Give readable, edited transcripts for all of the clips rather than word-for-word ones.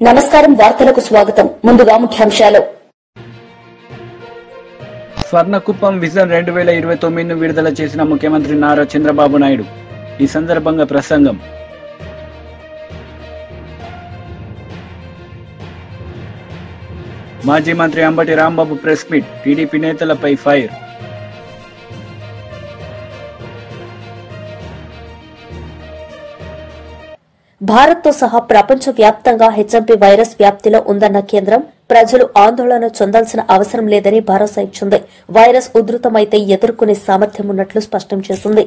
నమస్కారం వార్తలకు స్వాగతం ముందుగా ముఖ్యాంశాలు స్వర్ణకుప్పం విజన్ 2029ను విడుదల చేసిన ముఖ్యమంత్రి నారా చంద్రబాబు నాయుడు ఈ సందర్భంగా ప్రసంగం మాజీ మంత్రి Ambati Rambabu press meet TDP నేతలపై ఫైర్ భారత్తో సహా ప్రపంచ వ్యాప్తంగా హెచ్ఎంపీ వైరస్ వ్యాప్తిలో ఉందన్న కేంద్రం ప్రజలు ఆందోళన చెందాల్సిన అవసరం లేదని భరోసా ఇచ్చింది. వైరస్ ఉధృతమైతే ఎదుర్కొనే సామర్థ్యం ఉన్నట్లు స్పష్టం చేసింది.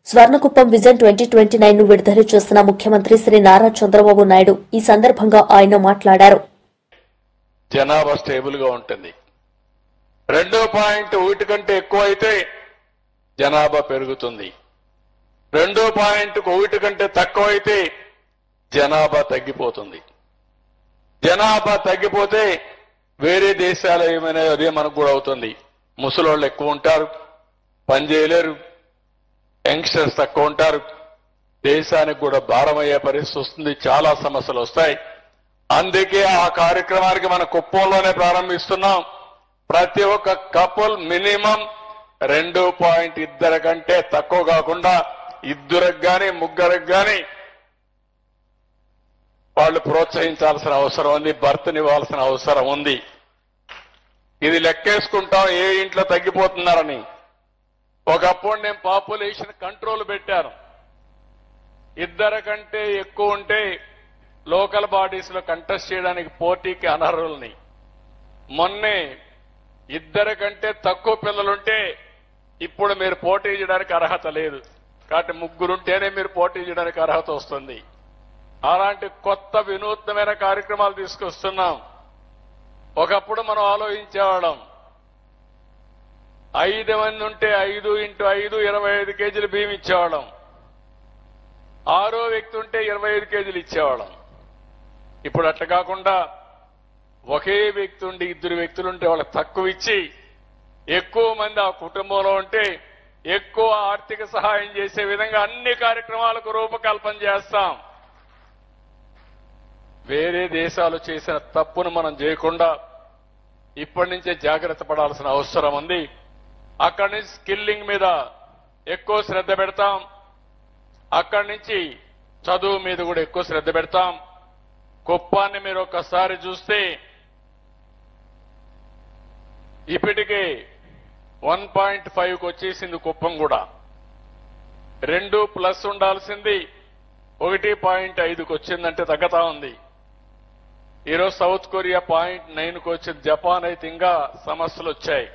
స్వర్ణకుప్పం విజన్ 2029 ను విడుదల చేసిన ముఖ్యమంత్రి శ్రీ నారా చంద్రబాబు నాయుడు ఈ సందర్భంగా ఆయన మాట్లాడారు. జనాభా స్టేబుల్ గా ఉంటుంది. 2.1 కంటే ఎక్కువ అయితే జనాభా పెరుగుతుంది. 2.1 కంటే తక్కువ అయితే జనాభా తగ్గిపోతుంది. జనాభా తగ్గిపోతే వేరే దేశాలు ఏమైనా అదే మనకు కూడా అవుతుంది. ముసలోళ్ళు ఎక్కువ ఉంటారు, పని చేయలేరు, యంగ్స్టర్స్ తక్కువ ఉంటారు, దేశానికి కూడా భారం అయ్యే పరిస్థితి వస్తుంది, చాలా సమస్యలు వస్తాయి. అందుకే ఆ కార్యక్రమానికి మన కుప్పంలోనే ప్రారంభిస్తున్నాం. ప్రతి ఒక్క కపుల్ మినిమం 2.2 కంటే తక్కువ కాకుండా ఇద్దరికి గాని ముగ్గురికి గాని వాళ్ళు ప్రోత్సహించాల్సిన అవసరం ఉంది, భర్తనివ్వాల్సిన అవసరం ఉంది. ఇది లెక్కేసుకుంటాం ఏ ఇంట్లో తగ్గిపోతున్నారని. ఒకప్పుడు నేను పాపులేషన్ కంట్రోల్ పెట్టాను. 2 కంటే ఎక్కువ ఉంటే లోకల్ బాడీస్ లో కంటెస్ట్ చేయడానికి పోటీకి అనర్హుల్ని. మొన్నే 2 కంటే తక్కువ పిల్లలుంటే ఇప్పుడు మీరు పోటీ చేయడానికి అర్హత లేదు, కాబట్టి 3 ఉంటేనే మీరు పోటీ చేయడానికి అర్హత వస్తుంది. అలాంటి కొత్త వినూత్నమైన కార్యక్రమాలు తీసుకొస్తున్నాం. ఒకప్పుడు మనం ఆలోచించేవాళ్ళం 5 మంది ఉంటే 5 × 5 25 కేజీలు బియ్యం ఇచ్చేవాళ్ళం. 6వ వ్యక్తి ఉంటే 25 కేజీలు ఇచ్చేవాళ్ళం. ఇప్పుడు అట్లా కాకుండా ఒకే వ్యక్తి ఉండి 2 వ్యక్తులుంటే వాళ్ళకి తక్కువ ఇచ్చి ఎక్కువ మంది ఆ కుటుంబంలో ఉంటే ఎక్కువ ఆర్థిక సహాయం చేసే విధంగా అన్ని కార్యక్రమాలకు రూపకల్పన చేస్తాం. వేరే దేశాలు చేసిన తప్పును మనం చేయకుండా ఇప్పటి నుంచే జాగ్రత్త పడాల్సిన అవసరం ఉంది. అక్కడి నుంచి స్కిల్లింగ్ మీద ఎక్కువ శ్రద్ధ పెడతాం. అక్కడి నుంచి చదువు మీద కూడా ఎక్కువ శ్రద్ధ పెడతాం. కుప్పాన్ని మీరు ఒక్కసారి చూస్తే ఇప్పటికే 1.5కు వచ్చేసింది కుప్పం కూడా. 2+ ఉండాల్సింది 1.5కు వచ్చిందంటే తగ్గతా ఉంది. ఈరోజు సౌత్ కొరియా 0.9కు వచ్చింది. జపాన్ అయితే ఇంకా సమస్యలు వచ్చాయి.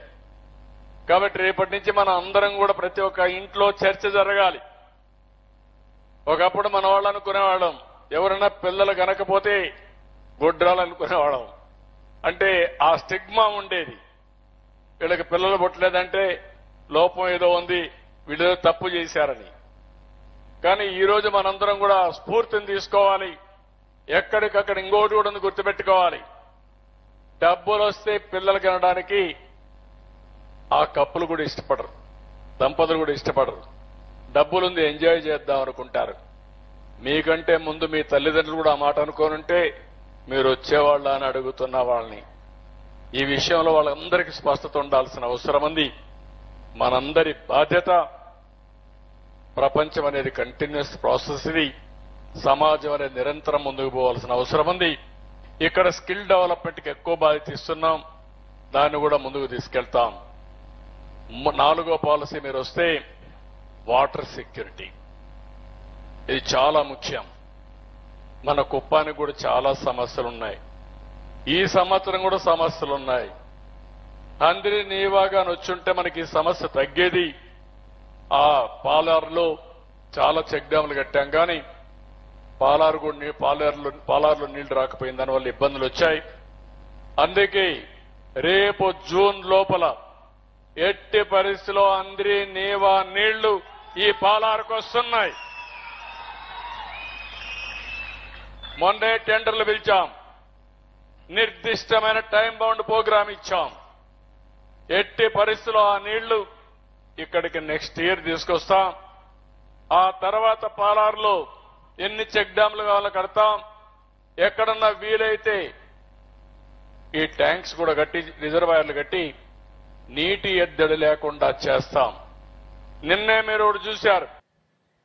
కాబట్టి రేపటి నుంచి మనం అందరం కూడా ప్రతి ఒక్క ఇంట్లో చర్చ జరగాలి. ఒకప్పుడు మన వాళ్ళు అనుకునేవాళ్ళం ఎవరైనా పిల్లలు కనకపోతే గొడ్రాలు అనుకునేవాళ్ళం. అంటే ఆ స్టిగ్మా ఉండేది, వీళ్ళకి పిల్లలు పుట్టలేదంటే లోపం ఏదో ఉంది, వీళ్ళు తప్పు చేశారని. కానీ ఈ రోజు మనందరం కూడా స్ఫూర్తిని తీసుకోవాలి. ఎక్కడికక్కడ ఇంకోటి కూడా గుర్తుపెట్టుకోవాలి. డబ్బులు వస్తే పిల్లలు కనడానికి ఆ కప్పులు కూడా ఇష్టపడరు, దంపతులు కూడా ఇష్టపడరు. డబ్బులుంది ఎంజాయ్ చేద్దాం అనుకుంటారు. మీకంటే ముందు మీ తల్లిదండ్రులు కూడా ఆ మాట అనుకోనుంటే మీరు వచ్చేవాళ్ళ అని అడుగుతున్న వాళ్ళని. ఈ విషయంలో వాళ్ళందరికీ స్పష్టత ఉండాల్సిన అవసరం ఉంది. మనందరి బాధ్యత ప్రపంచం అనేది కంటిన్యూస్ ప్రాసెస్. ఇది సమాజం అనేది నిరంతరం ముందుకు పోవాల్సిన అవసరం ఉంది. ఇక్కడ స్కిల్ డెవలప్మెంట్కి ఎక్కువ బాధ్యత ఇస్తున్నాం, దాన్ని కూడా ముందుకు తీసుకెళ్తాం. 4వ పాలసీ మీరు వస్తే వాటర్ సెక్యూరిటీ, ఇది చాలా ముఖ్యం. మన కుప్పానికి కూడా చాలా సమస్యలు ఉన్నాయి. ఈ సంవత్సరం కూడా సమస్యలు ఉన్నాయి. అందరి నీవాగా వచ్చుంటే మనకి ఈ సమస్య తగ్గేది. ఆ పాలారులో చాలా చెక్ డ్యాములు కట్టాం, కానీ పాలారులో నీళ్లు రాకపోయిన దానివల్ల ఇబ్బందులు వచ్చాయి. అందుకే రేపు జూన్ లోపల ఎట్టి పరిస్థితిలో అందరి నీవా నీళ్లు ఈ పాలారుకు వస్తున్నాయి. మొన్నే టెండర్లు పిలిచాం, నిర్దిష్టమైన టైం బౌండ్ ప్రోగ్రామ్ ఇచ్చాం. ఎట్టి పరిస్థితిలో ఆ నీళ్లు ఇక్కడికి నెక్స్ట్ ఇయర్ తీసుకొస్తాం. ఆ తర్వాత పాలారులో ఎన్ని చెక్ డ్యాంలు కావాలో కడతాం. ఎక్కడన్నా వీలైతే ఈ ట్యాంక్స్ కూడా కట్టి, రిజర్వాయర్లు కట్టి నీటి ఎద్దడి లేకుండా చేస్తాం. నిన్నే మీరు ఒకటి చూశారు.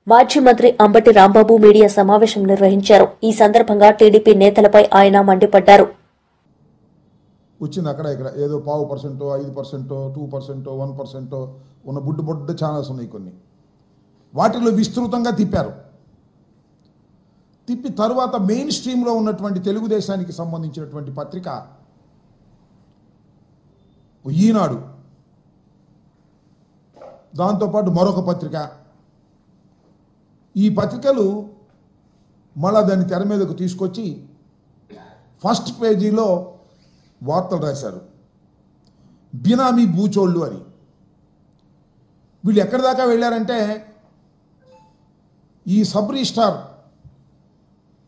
మాజీ మంత్రి అంబటి రాంబాబు మీడియా సమావేశం నిర్వహించారు. ఈ సందర్భంగా టీడీపీ నేతలపై ఆయన మండిపడ్డారు. వచ్చింది అక్కడ ఇక్కడ ఏదో 0.5%, 5%, 2%, 1% ఉన్న బుడ్డ ఛానల్స్ ఉన్నాయి కొన్ని. వాటిలో విస్తృతంగా తిప్పారు. తిప్పి తరువాత మెయిన్ స్ట్రీమ్లో ఉన్నటువంటి తెలుగుదేశానికి సంబంధించినటువంటి పత్రిక ఈనాడు, దాంతోపాటు మరొక పత్రిక, ఈ పత్రికలు మళ్ళా దాన్ని తెర మీదకు తీసుకొచ్చి ఫస్ట్ పేజీలో వార్తలు రాశారు. బినామీ బూచోళ్ళు అని. వీళ్ళు ఎక్కడి దాకా వెళ్ళారంటే ఈ సబ్ రిజిస్ట్రార్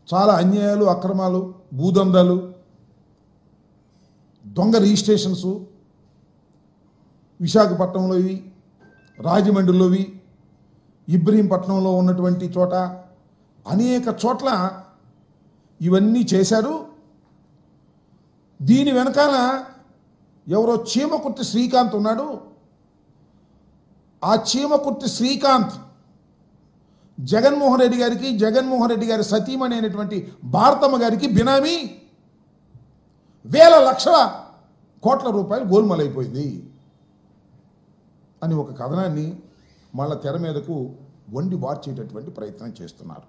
చాలా అన్యాయాలు, అక్రమాలు, భూదందాలు, దొంగ రిజిస్ట్రేషన్స్ విశాఖపట్నంలోవి, రాజమండ్రిలోవి, ఇబ్రహీంపట్నంలో ఉన్నటువంటి చోట అనేక చోట్ల ఇవన్నీ చేశారు. దీని వెనకాల ఎవరో చీమకుర్తి శ్రీకాంత్ ఉన్నాడు. ఆ చీమకుర్తి శ్రీకాంత్ జగన్మోహన్ రెడ్డి గారికి, జగన్మోహన్ రెడ్డి గారి సతీమణి అయినటువంటి భారతమ్మ గారికి బినామీ వేల లక్షల కోట్ల రూపాయలు గోల్మాలైపోయింది అని ఒక కథనాన్ని మళ్ళా తెర మీదకు వండి వార్చేటటువంటి ప్రయత్నం చేస్తున్నారు.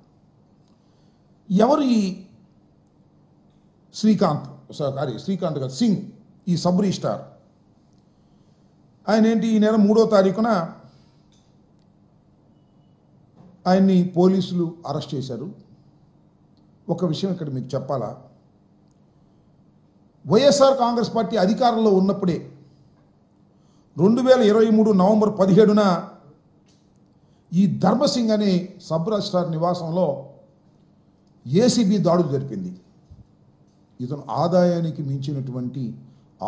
ఎవరు ఈ శ్రీకాంత్ కాదు, సింగ్, ఈ సబ్ రిజిస్ట్రార్? ఆయన ఏంటి, ఈ నెల 3వ తారీఖున ఆయన్ని పోలీసులు అరెస్ట్ చేశారు. ఒక విషయం ఇక్కడ మీకు చెప్పాలా, వైఎస్ఆర్ కాంగ్రెస్ పార్టీ అధికారంలో ఉన్నప్పుడే 2023 నవంబర్ 17న ఈ ధర్మసింగ్ అనే సబ్ రిజిస్ట్రార్ నివాసంలో ఏసీబీ దాడులు జరిపింది. ఇతను ఆదాయానికి మించినటువంటి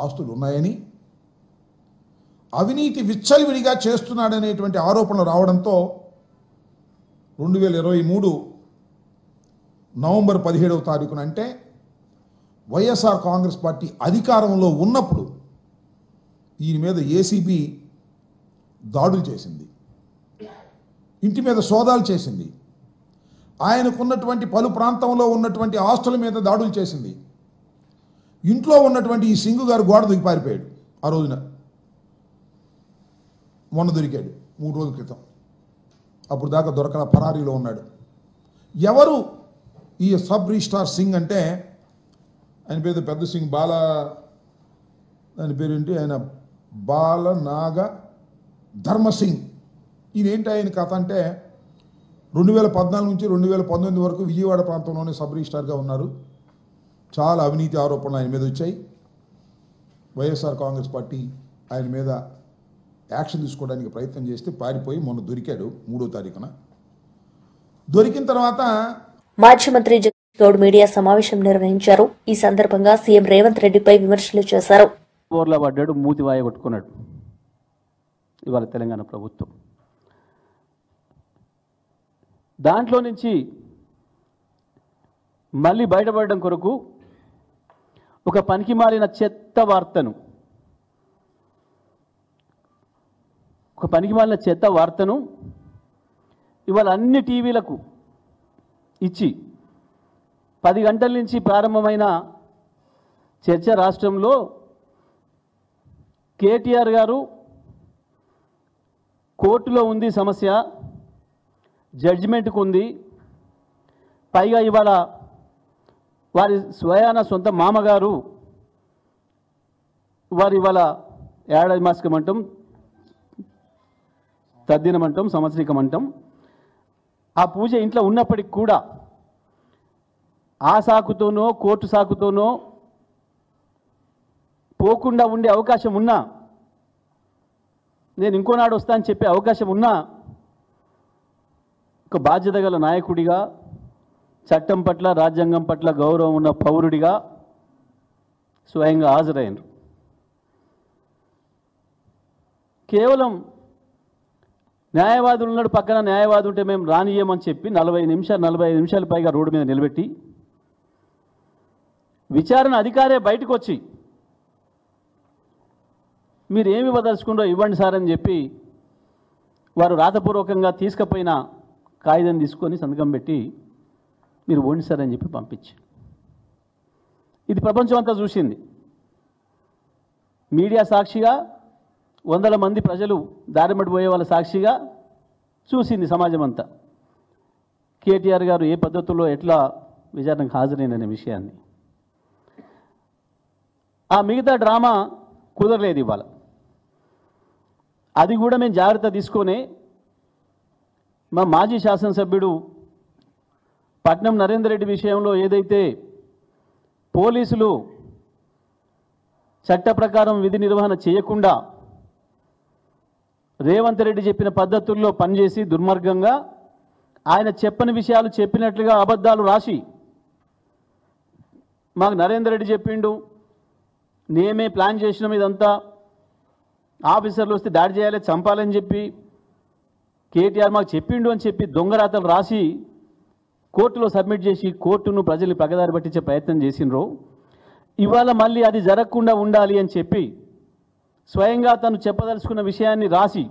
ఆస్తులు ఉన్నాయని, అవినీతి విచ్చలవిడిగా చేస్తున్నాడనేటువంటి ఆరోపణలు రావడంతో 2023 నవంబర్ 17వ తారీఖున, అంటే వైఎస్ఆర్ కాంగ్రెస్ పార్టీ అధికారంలో ఉన్నప్పుడు ఈయన మీద ఏసీబీ దాడులు చేసింది, ఇంటి మీద సోదాలు చేసింది, ఆయనకున్నటువంటి పలు ప్రాంతంలో ఉన్నటువంటి ఆస్తుల మీద దాడులు చేసింది. ఇంట్లో ఉన్నటువంటి ఈ సింగు గారు గోడ దిగి పారిపోయాడు. ఆ రోజున మొన్న దొరికాడు 3 రోజుల క్రితం. అప్పుడు దాకా దొరకల, పరారీలో ఉన్నాడు. ఎవరు ఈ సబ్ రిజిస్ట్రార్ సింగ్ అంటే, ఆయన పేరు పెద్ద సింగ్, దాని పేరేంటి, ఆయన బాలనాగ ధర్మసింగ్. ఈయన ఏంటి ఆయన కథ అంటే, 2014 నుంచి 2019 వరకు విజయవాడ ప్రాంతంలోనే సబ్ రిజిస్ట్రార్గా ఉన్నారు. చాలా అవినీతి ఆరోపణలు ఆయన మీద వచ్చాయి. వైఎస్ఆర్ కాంగ్రెస్ పార్టీ ఆయన మీద యాక్షన్ తీసుకోవడానికి ప్రయత్నం చేస్తే పారిపోయి మొన్న దొరికాడు 3వ తారీఖున. దొరికిన తర్వాత మాజీ మంత్రి జగదీష్ గౌడ్ మీడియా సమావేశం నిర్వహించారు. ఈ సందర్భంగా సీఎం రేవంత్ రెడ్డిపై విమర్శలు చేశారు. బోర్లా పడ్డాడు, మూతి వాయ కొట్టుకున్నాడు ఇవాళ తెలంగాణ ప్రభుత్వం. దాంట్లో నుంచి మళ్ళీ బయటపడడం కొరకు ఒక పనికిమాలిన చెత్త వార్తను ఇవాళ అన్ని టీవీలకు ఇచ్చి 10 గంటల నుంచి ప్రారంభమైన చర్చ రాష్ట్రంలో కేటీఆర్ గారు కోర్టులో ఉంది సమస్య, జడ్జిమెంట్కు ఉంది, పైగా ఇవాళ వారి స్వయాన సొంత మామగారు వారు ఇవాళ ఏడాది మాసికమంటాం, తద్దినమంటాం, సంవత్సరికమంటాం, ఆ పూజ ఇంట్లో ఉన్నప్పటికి కూడా ఆ సాకుతోనో కోర్టు సాకుతోనో పోకుండా ఉండే అవకాశం ఉన్నా, నేను ఇంకోనాడు వస్తా అని చెప్పే అవకాశం ఉన్నా, ఒక బాధ్యత గల నాయకుడిగా, చట్టం పట్ల రాజ్యాంగం పట్ల గౌరవం ఉన్న పౌరుడిగా స్వయంగా హాజరైనరు. కేవలం న్యాయవాదులు ఉన్నాడు, పక్కన న్యాయవాది ఉంటే మేము రానియమని చెప్పి 45 నిమిషాలు పైగా రోడ్డు మీద నిలబెట్టి విచారణ అధికారే బయటకు వచ్చి మీరు ఏమి ఇవ్వదలుచుకుంటో ఇవ్వండి సార్ అని చెప్పి వారు రాతపూర్వకంగా తీసుకుపోయిన కాగితం తీసుకొని సంతకం పెట్టి మీరు ఓండి సార్ అని చెప్పి పంపించి, ఇది ప్రపంచం అంతా చూసింది. మీడియా సాక్షిగా, వందల మంది ప్రజలు దారిమడిపోయే వాళ్ళ సాక్షిగా చూసింది సమాజం అంతా కేటీఆర్ గారు ఏ పద్ధతుల్లో ఎట్లా విచారణకు హాజరైననే విషయాన్ని. ఆ మిగతా డ్రామా కుదరలేదు ఇవాళ. అది కూడా మేము జాగ్రత్త తీసుకొని మా మాజీ శాసనసభ్యుడు పట్నం నరేందర్ రెడ్డి విషయంలో ఏదైతే పోలీసులు చట్ట ప్రకారం విధి నిర్వహణ చేయకుండా రేవంత్ రెడ్డి చెప్పిన పద్ధతుల్లో పనిచేసి దుర్మార్గంగా ఆయన చెప్పని విషయాలు చెప్పినట్లుగా అబద్ధాలు రాసి మాకు నరేందర్ రెడ్డి చెప్పిండు, నేమే ప్లాన్ చేసినాం, ఇదంతా ఆఫీసర్లు వస్తే దాడి చేయాలి, చంపాలని చెప్పి కేటీఆర్ మాకు చెప్పిండు అని చెప్పి దొంగరాతలు రాసి కోర్టులో సబ్మిట్ చేసి కోర్టును ప్రజల్ని పగదారి పట్టించే ప్రయత్నం చేసినరు. ఇవాళ మళ్ళీ అది జరగకుండా ఉండాలి అని చెప్పి స్వయంగా తను చెప్పదలుచుకున్న విషయాన్ని రాసి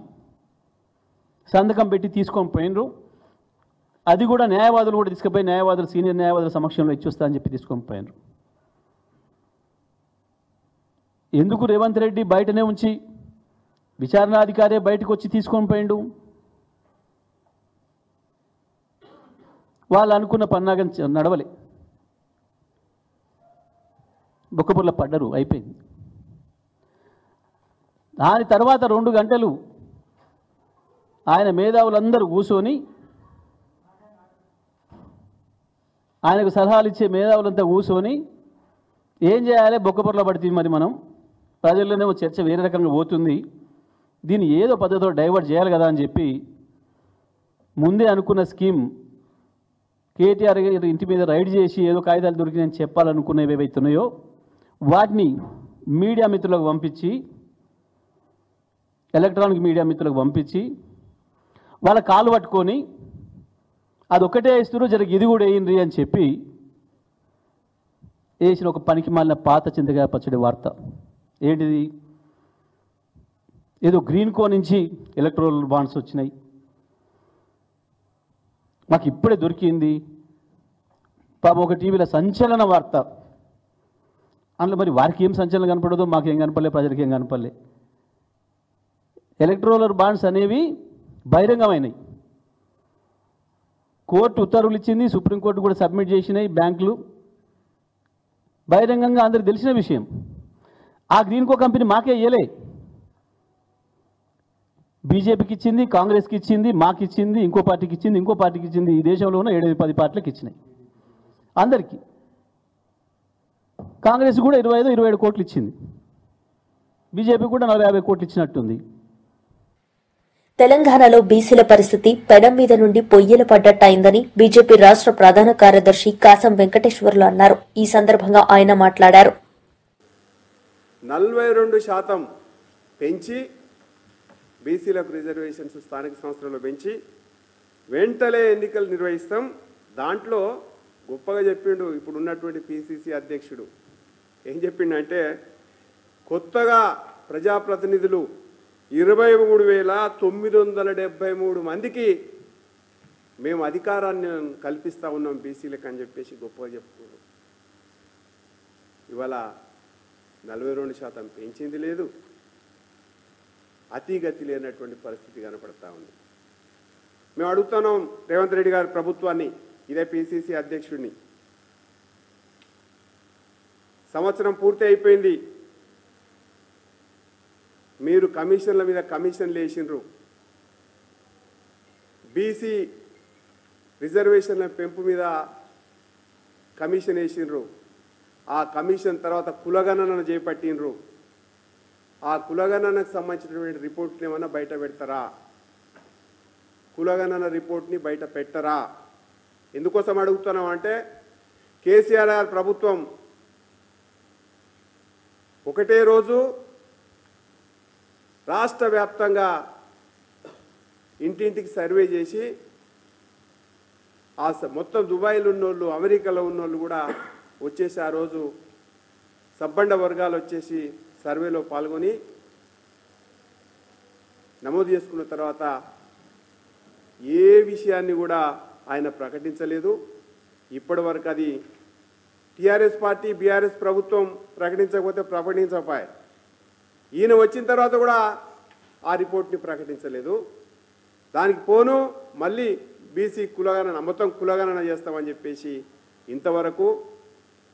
సంతకం పెట్టి తీసుకొని పోయినరు. అది కూడా న్యాయవాదులు కూడా తీసుకుపోయి న్యాయవాదులు సీనియర్ న్యాయవాదుల సమక్షంలో ఇచ్చొస్తా అని చెప్పి తీసుకొని పోయినరు. ఎందుకు రేవంత్ రెడ్డి బయటనే ఉంచి విచారణాధికారే బయటకు వచ్చి తీసుకొని పోయిండు? వాళ్ళు అనుకున్న పన్నాగం నడవలే, బొక్కబుర్ల పడ్డరు, అయిపోయింది. దాని తర్వాత 2 గంటలు ఆయన మేధావులందరూ కూర్చొని, ఆయనకు సలహాలు ఇచ్చే మేధావులంతా కూర్చొని ఏం చేయాలి, బొక్కబుర్ల పడుతుంది, మరి మనం ప్రజల్లోనేమో చర్చ వేరే రకంగా పోతుంది, దీన్ని ఏదో పద్ధతిలో డైవర్ట్ చేయాలి కదా అని చెప్పి ముందే అనుకున్న స్కీమ్ కేటీఆర్ ఇంటి మీద రైడ్ చేసి ఏదో కాగితాలు దొరికినాయని చెప్పాలనుకునేవి ఏవైతున్నాయో వాటిని మీడియా మిత్రులకు పంపించి, ఎలక్ట్రానిక్ మీడియా మిత్రులకు పంపించి వాళ్ళ కాలు పట్టుకొని అదొక్కటే ఇస్తున్నారు, జర ఇది కూడా వేయండి అని చెప్పి వేసిన ఒక పనికి మాలిన పాత చింతకాయ పచ్చడి వార్త. ఏంటిది? ఏదో గ్రీన్ కో నుంచి ఎలక్ట్రల్ బాండ్స్ వచ్చినాయి, మాకు ఇప్పుడే దొరికింది. పాపం ఒక టీవీలో సంచలన వార్త. అందులో మరి వారికి ఏం సంచలనం కనపడదో మాకేం కనపడలే, ప్రజలకి ఏం కనపడలే. ఎలక్ట్రల్ బాండ్స్ అనేవి బహిరంగమైనవి, కోర్టు ఉత్తర్వులు ఇచ్చింది, సుప్రీంకోర్టు కూడా సబ్మిట్ చేసినాయి, బ్యాంకులు బహిరంగంగా అందరికి తెలిసిన విషయం. ఆ గ్రీన్ కో కంపెనీ మాకే ఇయ్యలే, బీజేపీకి ఇచ్చింది, కాంగ్రెస్కి ఇచ్చింది, మాకు ఇచ్చింది, ఇంకో పార్టీకి ఇచ్చింది, ఇంకో పార్టీకి ఇచ్చింది. ఈ దేశంలో ఉన్న 7-10 పార్టీలకు ఇచ్చినాయి అందరికీ. కాంగ్రెస్ కూడా 25-27 కోట్లు ఇచ్చింది, బీజేపీ కూడా 40-50 కోట్లు ఇచ్చినట్టుంది. తెలంగాణలో బీసీల పరిస్థితి పెనం మీద నుండి పొయ్యిల పడ్డట్టయిందని బీజేపీ రాష్ట్ర ప్రధాన కార్యదర్శి కాసం వెంకటేశ్వర్లు అన్నారు. ఈ సందర్భంగా ఆయన మాట్లాడారు. 42% పెంచి బీసీలకు రిజర్వేషన్స్ స్థానిక సంస్థలలో పెంచి వెంటనే ఎన్నికలు నిర్వహిస్తాం. దాంట్లో గొప్పగా చెప్పిండు ఇప్పుడు ఉన్నటువంటి పిసిసి అధ్యక్షుడు. ఏం చెప్పిండంటే, కొత్తగా ప్రజాప్రతినిధులు 23,973 మందికి మేము అధికారాన్ని కల్పిస్తూ ఉన్నాం బీసీలకు అని చెప్పేసి గొప్పగా చెప్పుకున్నాం. ఇవాళ 42% పెంచింది లేదు, అతిగతి లేనటువంటి పరిస్థితి కనపడతా ఉంది. మేము అడుగుతున్నాం రేవంత్ రెడ్డి గారి ప్రభుత్వాన్ని, ఇదే పిసిసి అధ్యక్షుడిని, సంవత్సరం పూర్తి అయిపోయింది, మీరు కమిషన్ల మీద కమిషన్లు వేసిండ్రు, బీసీ రిజర్వేషన్ల పెంపు మీద కమిషన్ వేసిండ్రు, ఆ కమిషన్ తర్వాత కులగణన చేపట్టిండ్రు, ఆ కులగణనకు సంబంధించినటువంటి రిపోర్ట్ని ఏమన్నా బయట పెడతారా? కులగణన రిపోర్ట్ని బయట పెట్టరా? ఎందుకోసం అడుగుతున్నాం అంటే కేసీఆర్ గారి ప్రభుత్వం ఒకటే రోజు రాష్ట్ర వ్యాప్తంగా ఇంటింటికి సర్వే చేసి ఆ మొత్తం దుబాయ్లో ఉన్నోళ్ళు, అమెరికాలో ఉన్నోళ్ళు కూడా వచ్చేసి ఆ రోజు సబ్బండ వర్గాలు వచ్చేసి సర్వేలో పాల్గొని నమోదు చేసుకున్న తర్వాత ఏ విషయాన్ని కూడా ఆయన ప్రకటించలేదు. ఇప్పటి వరకు అది టీఆర్ఎస్ పార్టీ, బీఆర్ఎస్ ప్రభుత్వం ప్రకటించకపోతే ప్రకటించపాయి. ఈయన వచ్చిన తర్వాత కూడా ఆ రిపోర్ట్ని ప్రకటించలేదు. దానికి పోను మళ్ళీ బీసీ కులగణన, మొత్తం కులగణన చేస్తామని చెప్పేసి ఇంతవరకు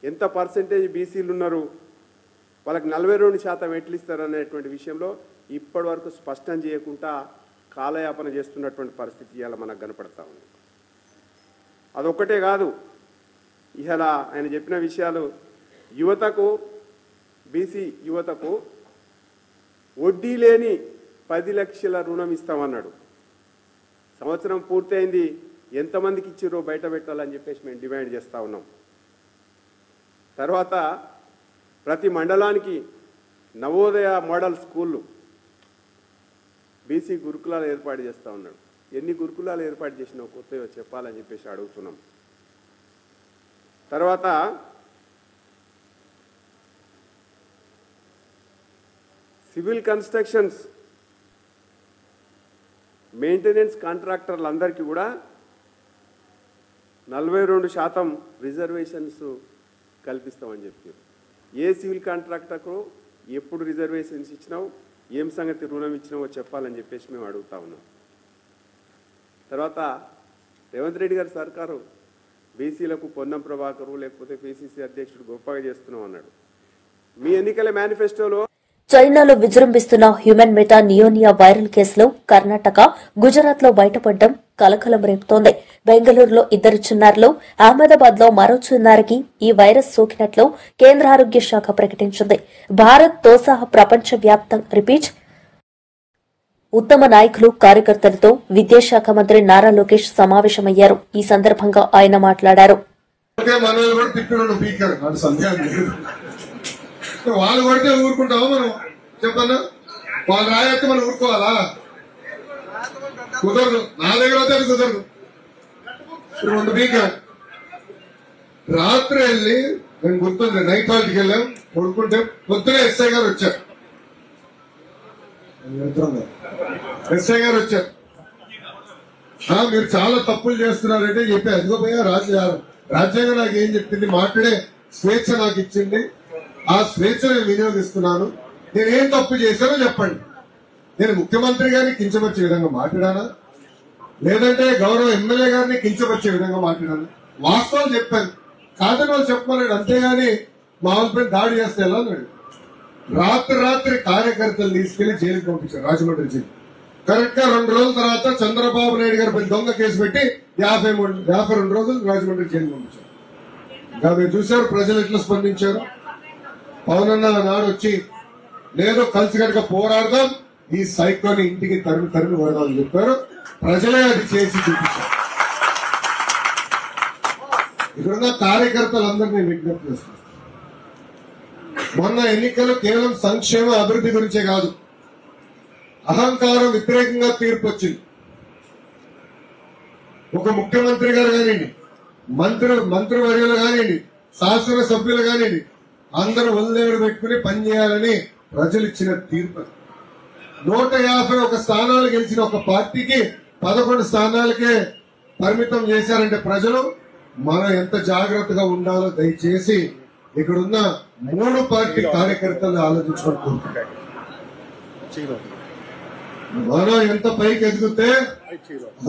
ఎంత పర్సెంటేజ్ బీసీలు ఉన్నారు, వాళ్ళకి 42% ఎట్లు ఇస్తారు అనేటువంటి విషయంలో ఇప్పటి వరకు స్పష్టం చేయకుండా కాలయాపన చేస్తున్నటువంటి పరిస్థితి ఇవాళ మనకు కనపడతా ఉంది. అదొక్కటే కాదు, ఇవాళ ఆయన చెప్పిన విషయాలు యువతకు, బీసీ యువతకు వడ్డీ లేని 10 లక్షల రుణం ఇస్తామన్నాడు. సంవత్సరం పూర్తయింది, ఎంతమందికి ఇచ్చిరో బయట పెట్టాలని చెప్పేసి మేము డిమాండ్ చేస్తూ ఉన్నాం. తర్వాత ప్రతి మండలానికి నవోదయ మోడల్ స్కూళ్ళు, బీసీ గురుకులాలు ఏర్పాటు చేస్తూ ఉన్నాడు. ఎన్ని గురుకులాలు ఏర్పాటు చేసినావు కొత్తగా చెప్పాలని చెప్పేసి అడుగుతున్నాం. తర్వాత సివిల్ కన్స్ట్రక్షన్స్ మెయింటెనెన్స్ కాంట్రాక్టర్లందరికీ కూడా 42% రిజర్వేషన్స్ కల్పిస్తామని చెప్పారు. ఏ సివిల్ కాంట్రాక్టర్కు ఎప్పుడు రిజర్వేషన్స్ ఇచ్చినావు, ఏం సంగతి రుణం ఇచ్చినావో చెప్పాలని చెప్పేసి మేము అడుగుతా ఉన్నాం. తర్వాత రేవంత్ రెడ్డి గారి సర్కారు బీసీలకు పొన్నం ప్రభాకరు లేకపోతే పిసిసి అధ్యక్షుడు గొప్పగా చేస్తున్నాం అన్నాడు. మీ ఎన్నికల మేనిఫెస్టోలో చైనాలో విజృంభిస్తున్న హ్యూమన్ మెటా నియోనియా వైరల్ కేసులో కర్ణాటక, గుజరాత్ లో బయటపడడం కలకలం రేపుతోంది. బెంగళూరులో 2 చిన్నారులు, అహ్మదాబాద్ లో మరో చిన్నారికి ఈ వైరస్ సోకినట్లు కేంద్ర ఆరోగ్య శాఖ ప్రకటించింది. భారత్ తో సహా ప్రపంచవ్యాప్తంగా ఉత్తమ నాయకులు, కార్యకర్తలతో విద్యాశాఖ మంత్రి నారా లోకేష్ సమావేశమయ్యారు. ఈ సందర్భంగా ఆయన మాట్లాడారు. వాళ్ళు కొడితే ఊరుకుంటావా మనం? చెప్పన్నా, వాళ్ళు రాయొస్తే మనం ఊరుకోవాలా? కుదరదు. నా దగ్గర అయితే అది కుదరదు. 2 పీకారు. రాత్రి వెళ్ళి నేను గుర్తుంది, నైట్ హాల్ట్కి వెళ్ళాం, కొడుకుంటే పొద్దునే ఎస్ఐ గారు వచ్చారు. మీరు చాలా తప్పులు చేస్తున్నారంటే చెప్పి అదిగో పోయా రాజ్యాంగం నాకు ఏం చెప్పింది, మాట్లాడే స్వేచ్ఛ నాకు ఇచ్చింది, ఆ స్వేచ్ఛ నేను వినియోగిస్తున్నాను. నేనేం తప్పు చేశానో చెప్పండి. నేను ముఖ్యమంత్రి గారిని కించపరిచే విధంగా మాట్లాడానా, లేదంటే గౌరవ ఎమ్మెల్యే గారిని కించపరిచే విధంగా మాట్లాడాను? వాస్తవాలు చెప్పాను, కాదని వాళ్ళు చెప్పమన్నాడు. అంతేగాని మా వాళ్ళపై దాడి చేస్తే ఎలా అన్నాడు. రాత్రి కార్యకర్తలు తీసుకెళ్లి జైలుకి పంపించారు, రాజమండ్రి జైలు. కరెక్ట్ గా 2 రోజుల తర్వాత చంద్రబాబు నాయుడు గారి దొంగ కేసు పెట్టి 52 రోజులు రాజమండ్రి జైలు పంపించారు. ఇంకా మీరు చూశారు ప్రజలు ఎట్లా స్పందించారు. పవన్ అన్న నాడు వచ్చి లేదు కలిసికట్టుగా పోరాడదాం, ఈ సైకోని ఇంటికి తరిమి కొడదామని చెప్పారు. ప్రజలే అది చేసి చూపించారు. ఇక్కడున్న కార్యకర్తలందరినీ విజ్ఞప్తి చేస్తున్నారు. మొన్న ఎన్నికలు కేవలం సంక్షేమ అభివృద్ధి గురించే కాదు, అహంకారం వ్యతిరేకంగా తీర్పు వచ్చింది. ఒక ముఖ్యమంత్రి గారు కానివ్వండి, మంత్రివర్యులు కానివ్వండి, శాసనసభ్యులు కానివ్వండి, అందరూ ఒళ్ళేరు పెట్టుకుని పనిచేయాలని ప్రజలు ఇచ్చిన తీర్పు. 151 స్థానాలు గెలిచిన ఒక పార్టీకి 11 స్థానాలకే పరిమితం చేశారంటే ప్రజలు మనం ఎంత జాగ్రత్తగా ఉండాలో దయచేసి ఇక్కడున్న 3 పార్టీ కార్యకర్తలు ఆలోచించుకుంటున్నారు. మనం ఎంత పైకి ఎదిగితే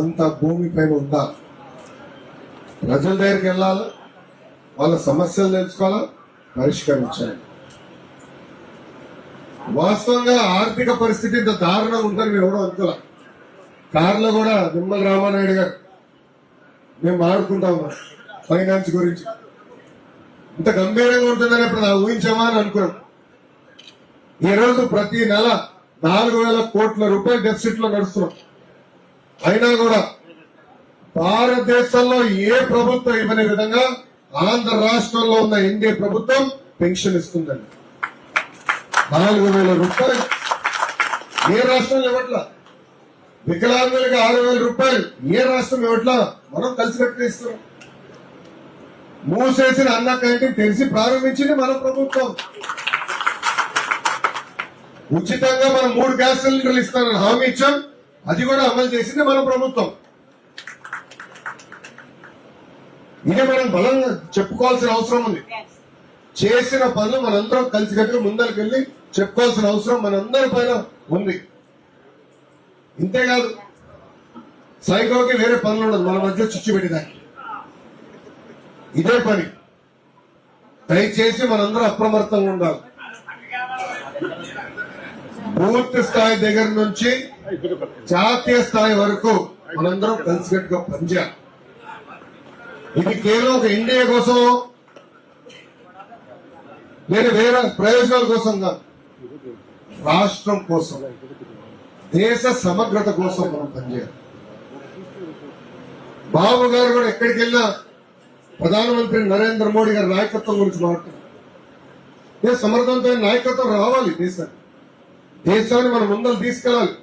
అంత భూమి పైన ఉండాలి. ప్రజల దగ్గరికి వెళ్ళాలి, వాళ్ళ సమస్యలు తెలుసుకోవాలా, పరిష్కరించాలి. వాస్తవంగా ఆర్థిక పరిస్థితి ఇంత దారుణంగా ఉందని మేము ఎవడో అనుకోలే. కార్లో కూడా నిమ్మల రామానాయుడు గారు మేము మాట్లాడుకుంటాము ఫైనాన్స్ గురించి, ఇంత గంభీరంగా ఉంటుందని ఇప్పుడు నాకు ఊహించామా అని అనుకున్నాం. ఈ రోజు ప్రతి నెల 4,000 కోట్ల రూపాయల డెఫిసిట్ లో నడుస్తున్నాం. అయినా కూడా భారతదేశంలో ఏ ప్రభుత్వం ఇవ్వని విధంగా ఆంధ్ర రాష్ట్రంలో ఉన్న ఎన్డీఏ ప్రభుత్వం పెన్షన్ ఇస్తుందండి. 4,000 రూపాయలు ఏ రాష్ట్రంలో ఇవ్వట్లా. వికలాంగులకు 6,000 రూపాయలు ఏ రాష్ట్రం ఇవ్వట్లా. మనం కలిసి కట్టిస్తున్నాం. మూసేసిన అన్న క్యాంటీన్ తెలిసి ప్రారంభించింది మన ప్రభుత్వం. ఉచితంగా మనం 3 గ్యాస్ సిలిండర్లు ఇస్తానని హామీ ఇచ్చాం, అది కూడా అమలు చేసింది మన ప్రభుత్వం. ఇది మనం బలంగా చెప్పుకోవాల్సిన అవసరం ఉంది. చేసిన పనులు మనందరం కలిసికట్టుగా ముందరికి వెళ్లి చెప్పుకోవాల్సిన అవసరం మనందరి పైన ఉంది. ఇంతేకాదు, సైకోకి వేరే పనులు ఉండదు, మన మధ్య చిచ్చు పెట్టేదానికి ఇదే పని. దయచేసి మనందరం అప్రమత్తంగా ఉండాలి. బూత్ స్థాయి దగ్గర నుంచి జాతీయ స్థాయి వరకు మనందరం కలిసికట్టుగా పనిచేయాలి. ఇది కేవలం ఒక ఇండియా కోసం లేదా వేరే ప్రయోజనాల కోసం కాదు, రాష్ట్రం కోసం, దేశ సమగ్రత కోసం మనం పనిచేయాలి. బాబు గారు కూడా ఎక్కడికి వెళ్ళినా ప్రధానమంత్రి నరేంద్ర మోడీ గారి నాయకత్వం గురించి మాట్లాడుతున్నారు. సమర్థవంతమైన నాయకత్వం రావాలి. దేశాన్ని మనం ముందరు తీసుకెళ్లాలి.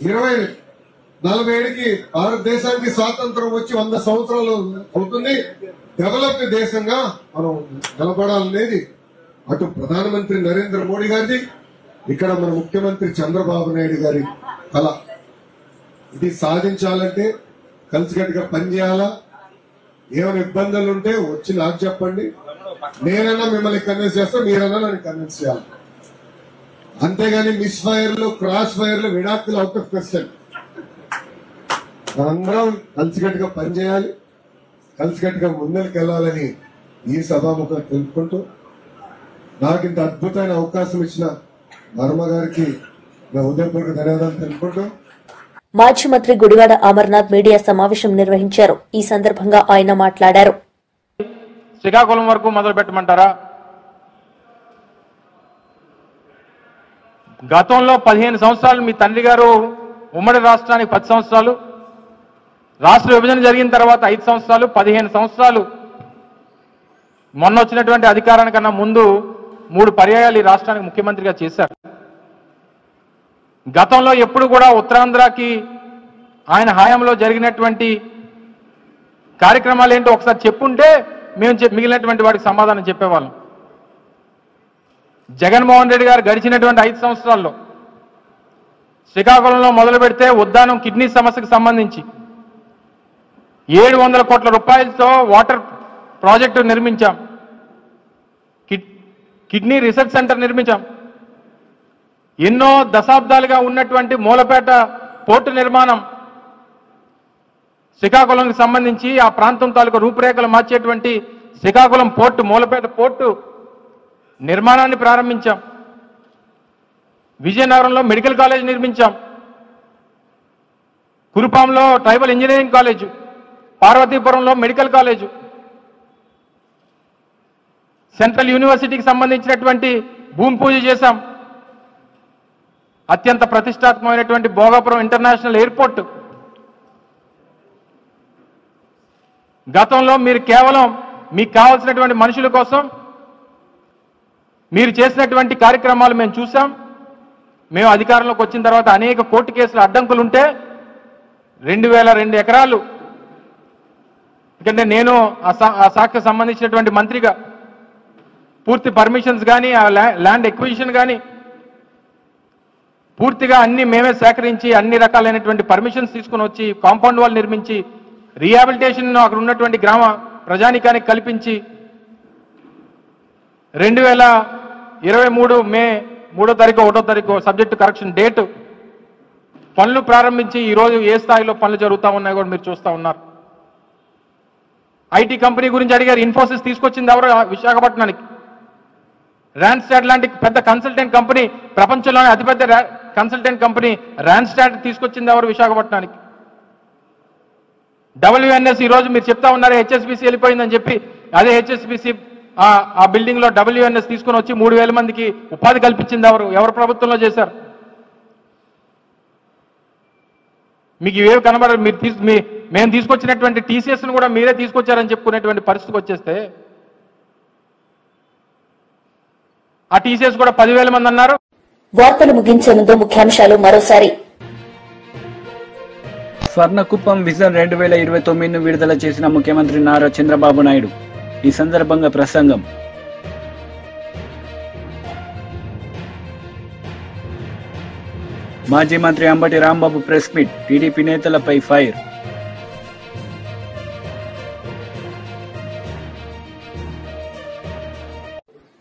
2047కి భారతదేశానికి స్వాతంత్రం వచ్చి 100 సంవత్సరాలు అవుతుంది. డెవలప్డ్ దేశంగా మనం నిలబడాలనేది అటు ప్రధానమంత్రి నరేంద్ర మోడీ గారిది, ఇక్కడ మన ముఖ్యమంత్రి చంద్రబాబు నాయుడు గారి కళ. ఇది సాధించాలంటే కలిసికట్టుగా పనిచేయాలా. ఏమైనా ఇబ్బందులు ఉంటే వచ్చి నాకు చెప్పండి, నేనన్నా మిమ్మల్ని కన్విన్స్ చేస్తా, మీరన్నా నన్ను కన్విన్స్ చేయాలి. అంతేగాని మిస్ ఫైర్లు, క్రాస్ ఫైర్లు, విడాకులు అవుట్ ఆఫ్ క్వశ్చన్. మనందరం కలిసికట్టుగా పనిచేయాలి, కలిసికట్టుగా ముందరికి వెళ్లాలని ఈ సభాముఖం తెలుపుకుంటూ నాకు ఇంత అద్భుతమైన అవకాశం ఇచ్చిన వర్మ గారికి నా హృదయపూర్వక ధన్యవాదాలు తెలుపుకుంటూ మాజీ మంత్రి గుడివాడ అమర్నాథ్ మీడియా సమావేశం నిర్వహించారు. ఈ సందర్భంగా ఆయన మాట్లాడారు. శ్రీకాకుళం వరకు మొదలు పెట్టమంటారా? గతంలో 15 సంవత్సరాలు మీ తండ్రి గారు ఉమ్మడి రాష్ట్రానికి 10 సంవత్సరాలు, రాష్ట్ర విభజన జరిగిన తర్వాత 5 సంవత్సరాలు, 15 సంవత్సరాలు మొన్న వచ్చినటువంటి అధికారానికన్నా ముందు 3 పర్యాయాలు ఈ రాష్ట్రానికి ముఖ్యమంత్రిగా చేశారు. గతంలో ఎప్పుడు కూడా ఉత్తరాంధ్రకి ఆయన హయాంలో జరిగినటువంటి కార్యక్రమాలు ఏంటో ఒకసారి చెప్పుంటే మేము మిగిలినటువంటి వాడికి సమాధానం చెప్పేవాళ్ళం. జగన్మోహన్ రెడ్డి గారు గడిచినటువంటి 5 సంవత్సరాల్లో శ్రీకాకుళంలో మొదలు పెడితే ఉద్దానం కిడ్నీ సమస్యకు సంబంధించి 700 కోట్ల రూపాయలతో వాటర్ ప్రాజెక్టు నిర్మించాం, కిడ్నీ రీసెర్చ్ సెంటర్ నిర్మించాం. ఎన్నో దశాబ్దాలుగా ఉన్నటువంటి మూలపేట పోర్టు నిర్మాణం, శ్రీకాకుళంకి సంబంధించి ఆ ప్రాంతం తాలూకు రూపురేఖలు మార్చేటువంటి శ్రీకాకుళం పోర్టు, మూలపేట పోర్టు నిర్మాణాన్ని ప్రారంభించాం. విజయనగరంలో మెడికల్ కాలేజ్ నిర్మించాం, కురుపాంలో ట్రైబల్ ఇంజనీరింగ్ కాలేజు, పార్వతీపురంలో మెడికల్ కాలేజు, సెంట్రల్ యూనివర్సిటీకి సంబంధించినటువంటి భూమి పూజ చేశాం. అత్యంత ప్రతిష్టాత్మకమైనటువంటి భోగాపురం ఇంటర్నేషనల్ ఎయిర్పోర్ట్. గతంలో మీరు కేవలం మీకు కావాల్సినటువంటి మనుషుల కోసం మీరు చేసినటువంటి కార్యక్రమాలు మేము చూసాం. మేము అధికారంలోకి వచ్చిన తర్వాత అనేక కోర్టు కేసుల అడ్డంకులు ఉంటే 2002 ఎకరాలు, ఎందుకంటే నేను ఆ శాఖకు సంబంధించినటువంటి మంత్రిగా పూర్తి పర్మిషన్స్ కానీ ఆ ల్యాండ్ ఎక్విజిషన్ కానీ పూర్తిగా అన్ని మేమే సేకరించి అన్ని రకాలైనటువంటి పర్మిషన్స్ తీసుకుని వచ్చి కాంపౌండ్ వాల్ నిర్మించి రీహాబిలిటేషన్ అక్కడ ఉన్నటువంటి గ్రామ ప్రజానికానికి కల్పించి 2023 మే 3వ తారీఖు 1వ తారీఖు సబ్జెక్టు కరెక్షన్ డేట్ పనులు ప్రారంభించి ఈరోజు ఏ స్థాయిలో పనులు జరుగుతూ ఉన్నాయో కూడా మీరు చూస్తూ ఉన్నారు. ఐటీ కంపెనీ గురించి అడిగారు. ఇన్ఫోసిస్ తీసుకొచ్చింది ఎవరు విశాఖపట్నానికి? ర్యాన్స్టాడ్ లాంటి పెద్ద కన్సల్టెంట్ కంపెనీ, ప్రపంచంలోనే అతిపెద్ద కన్సల్టెంట్ కంపెనీ ర్యాన్స్టాడ్ తీసుకొచ్చింది ఎవరు విశాఖపట్నానికి? WNS ఈరోజు మీరు చెప్తా ఉన్నారు HSBC వెళ్ళిపోయిందని చెప్పి, అదే HSBC ఆ బిల్డింగ్ లో WNS తీసుకుని వచ్చి 3000 మందికి ఉపాధి కల్పించింది ఎవరు? ఎవరు ప్రభుత్వంలో చేశారు? మీకు ఇవేవి కనబడరు. మేము తీసుకొచ్చినటువంటి TCS ను కూడా మీరే తీసుకొచ్చారని చెప్పుకునేటువంటి పరిస్థితికి వచ్చేస్తే, ఆ TCS కూడా 10,000 మంది అన్నారు. వార్తలు ముగించే ముందు ముఖ్యాంశాలు మరోసారి. స్వర్ణకుప్పం విజన్ 2029ను విడుదల చేసిన ముఖ్యమంత్రి నారా చంద్రబాబు నాయుడు. ఈ సందర్భంగా ప్రసంగం. మాజీ మంత్రి Ambati Rambabu press meet. TDP నేతలపై ఫైర్.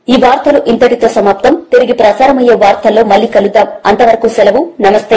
ఈ వార్తలు ఇంతటితో సమాప్తం. తిరిగి ప్రసారమయ్యే వార్తల్లో మళ్ళీ కలుద్దాం. అంతవరకు సెలవు. నమస్తే.